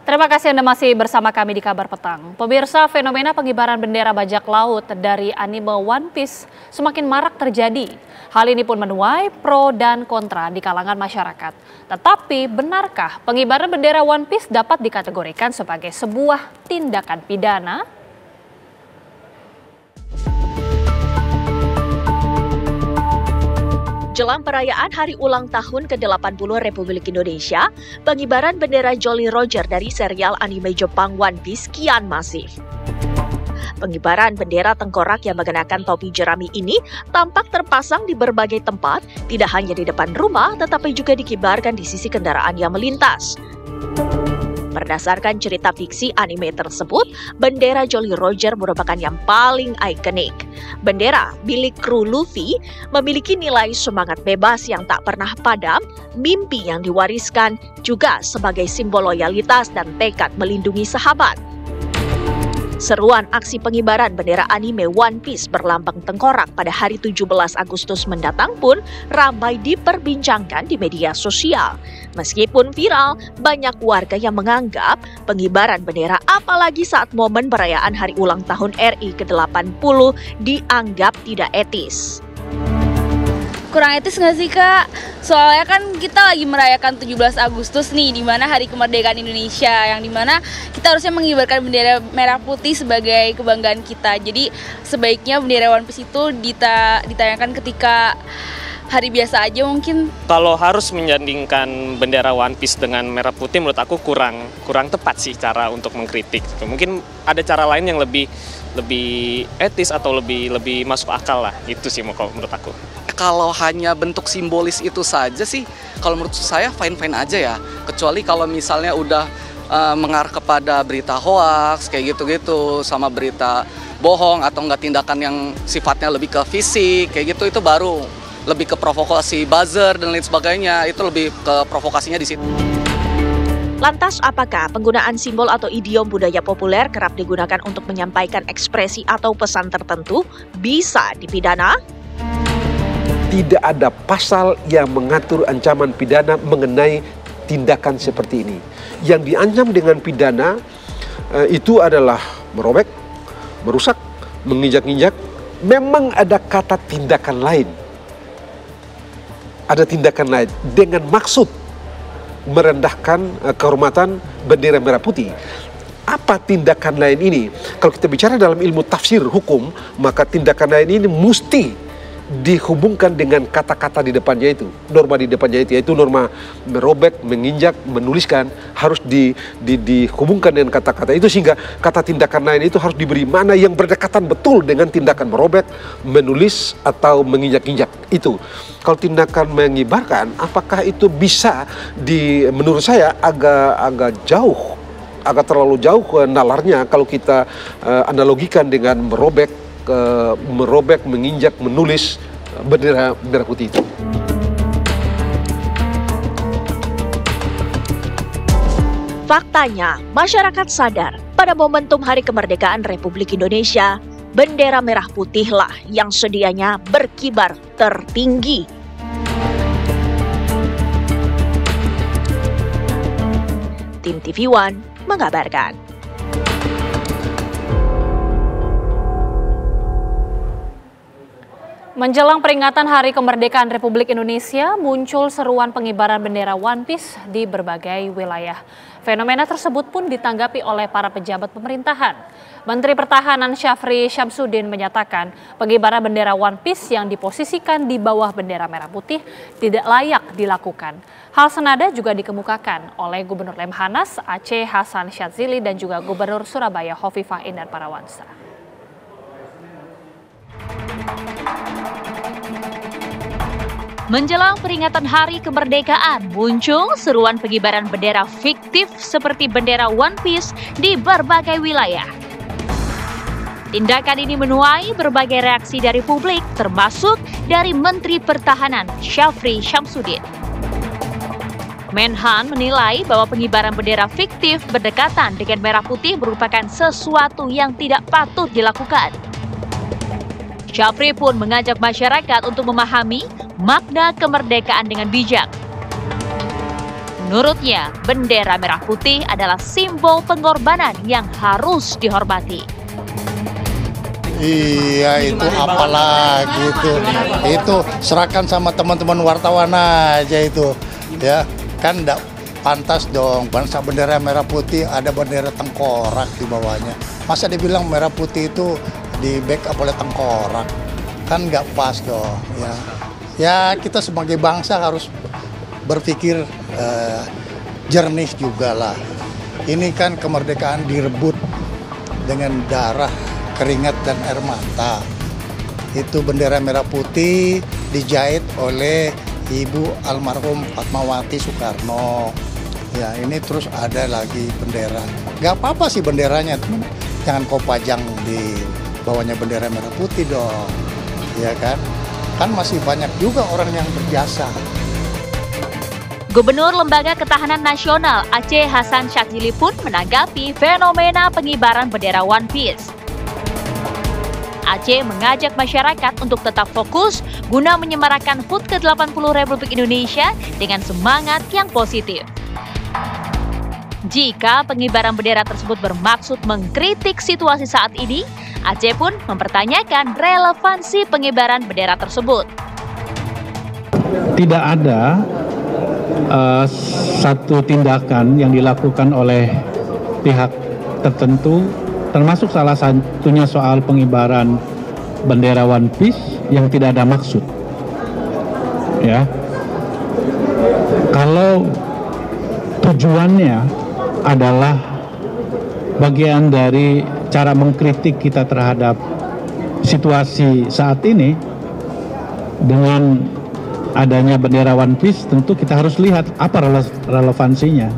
Terima kasih Anda masih bersama kami di Kabar Petang. Pemirsa, fenomena pengibaran bendera bajak laut dari anime One Piece semakin marak terjadi. Hal ini pun menuai pro dan kontra di kalangan masyarakat. Tetapi benarkah pengibaran bendera One Piece dapat dikategorikan sebagai sebuah tindakan pidana? Jelang perayaan Hari Ulang Tahun ke-80 Republik Indonesia, pengibaran bendera Jolly Roger dari serial anime Jepang One Piece kian masif. Pengibaran bendera tengkorak yang mengenakan topi jerami ini tampak terpasang di berbagai tempat, tidak hanya di depan rumah, tetapi juga dikibarkan di sisi kendaraan yang melintas. Berdasarkan cerita fiksi anime tersebut, bendera Jolly Roger merupakan yang paling ikonik. Bendera milik kru Luffy memiliki nilai semangat bebas yang tak pernah padam, mimpi yang diwariskan, juga sebagai simbol loyalitas dan tekad melindungi sahabat. Seruan aksi pengibaran bendera anime One Piece berlambang tengkorak pada hari 17 Agustus mendatang pun ramai diperbincangkan di media sosial. Meskipun viral, banyak warga yang menganggap pengibaran bendera apalagi saat momen perayaan Hari Ulang Tahun RI ke-80 dianggap tidak etis. Kurang etis nggak sih Kak? Soalnya kan kita lagi merayakan 17 Agustus nih, di mana Hari Kemerdekaan Indonesia, yang dimana kita harusnya mengibarkan bendera merah putih sebagai kebanggaan kita. Jadi sebaiknya bendera One Piece itu ditayangkan ketika hari biasa aja mungkin. Kalau harus menyandingkan bendera One Piece dengan merah putih, menurut aku kurang tepat sih cara untuk mengkritik. Mungkin ada cara lain yang lebih etis atau lebih masuk akal lah. Itu sih menurut aku. Kalau hanya bentuk simbolis itu saja sih, kalau menurut saya fine-fine aja ya. Kecuali kalau misalnya udah mengarah kepada berita hoaks kayak gitu-gitu, sama berita bohong atau enggak tindakan yang sifatnya lebih ke fisik kayak gitu, itu baru lebih ke provokasi buzzer dan lain sebagainya. Itu lebih ke provokasinya di situ. Lantas apakah penggunaan simbol atau idiom budaya populer kerap digunakan untuk menyampaikan ekspresi atau pesan tertentu bisa dipidana? Tidak ada pasal yang mengatur ancaman pidana mengenai tindakan seperti ini. Yang diancam dengan pidana itu adalah merobek, merusak, menginjak-injak. Memang ada kata tindakan lain. Ada tindakan lain dengan maksud merendahkan kehormatan bendera merah putih. Apa tindakan lain ini? Kalau kita bicara dalam ilmu tafsir hukum, maka tindakan lain ini mesti dihubungkan dengan kata-kata di depannya itu, norma di depannya itu, yaitu norma merobek, menginjak, menuliskan, harus dihubungkan dengan kata-kata itu, sehingga kata tindakan lain itu harus diberi makna yang berdekatan betul dengan tindakan merobek, menulis, atau menginjak-injak itu. Kalau tindakan mengibarkan, apakah itu bisa menurut saya agak jauh, agak terlalu jauh nalarnya kalau kita analogikan dengan merobek, menginjak, menulis bendera merah putih itu. Faktanya, masyarakat sadar pada momentum Hari Kemerdekaan Republik Indonesia, bendera merah putihlah yang sedianya berkibar tertinggi. Tim TV One mengabarkan. Menjelang peringatan Hari Kemerdekaan Republik Indonesia, muncul seruan pengibaran bendera One Piece di berbagai wilayah. Fenomena tersebut pun ditanggapi oleh para pejabat pemerintahan. Menteri Pertahanan Syafri Syamsuddin menyatakan pengibaran bendera One Piece yang diposisikan di bawah bendera merah putih tidak layak dilakukan. Hal senada juga dikemukakan oleh Gubernur Lemhanas Aceh Hasan Syadzili dan juga Gubernur Surabaya Hovifah Indar Parawansa. Menjelang peringatan Hari Kemerdekaan, muncul seruan pengibaran bendera fiktif seperti bendera One Piece di berbagai wilayah. Tindakan ini menuai berbagai reaksi dari publik, termasuk dari Menteri Pertahanan Syafri Syamsuddin. Menhan menilai bahwa pengibaran bendera fiktif berdekatan dengan merah putih merupakan sesuatu yang tidak patut dilakukan. Syafri pun mengajak masyarakat untuk memahami makna kemerdekaan dengan bijak. Menurutnya, bendera merah putih adalah simbol pengorbanan yang harus dihormati. Iya, itu apalagi itu serahkan sama teman-teman wartawan aja itu, ya kan enggak pantas dong. Bangsa bendera merah putih ada bendera tengkorak di bawahnya. Masa dibilang merah putih itu di backup oleh tengkorak, kan nggak pas dong. Ya kita sebagai bangsa harus berpikir jernih juga lah. Ini kan kemerdekaan direbut dengan darah, keringat dan air mata. Itu bendera merah putih dijahit oleh Ibu almarhum Fatmawati Soekarno. Ya ini terus ada lagi bendera. Gak apa-apa sih benderanya, jangan kau pajang di bawahnya bendera merah putih dong. Ya kan? Kan masih banyak juga orang yang berjasa. Gubernur Lembaga Ketahanan Nasional Aceh Hasan Syadzili pun menanggapi fenomena pengibaran bendera One Piece. Aceh mengajak masyarakat untuk tetap fokus guna menyemarakan HUT ke-80 Republik Indonesia dengan semangat yang positif. Jika pengibaran bendera tersebut bermaksud mengkritik situasi saat ini, Aceh pun mempertanyakan relevansi pengibaran bendera tersebut. Tidak ada satu tindakan yang dilakukan oleh pihak tertentu, termasuk salah satunya soal pengibaran bendera One Piece yang tidak ada maksud. Ya, kalau tujuannya adalah bagian dari cara mengkritik kita terhadap situasi saat ini dengan adanya bendera One Piece, tentu kita harus lihat apa relevansinya.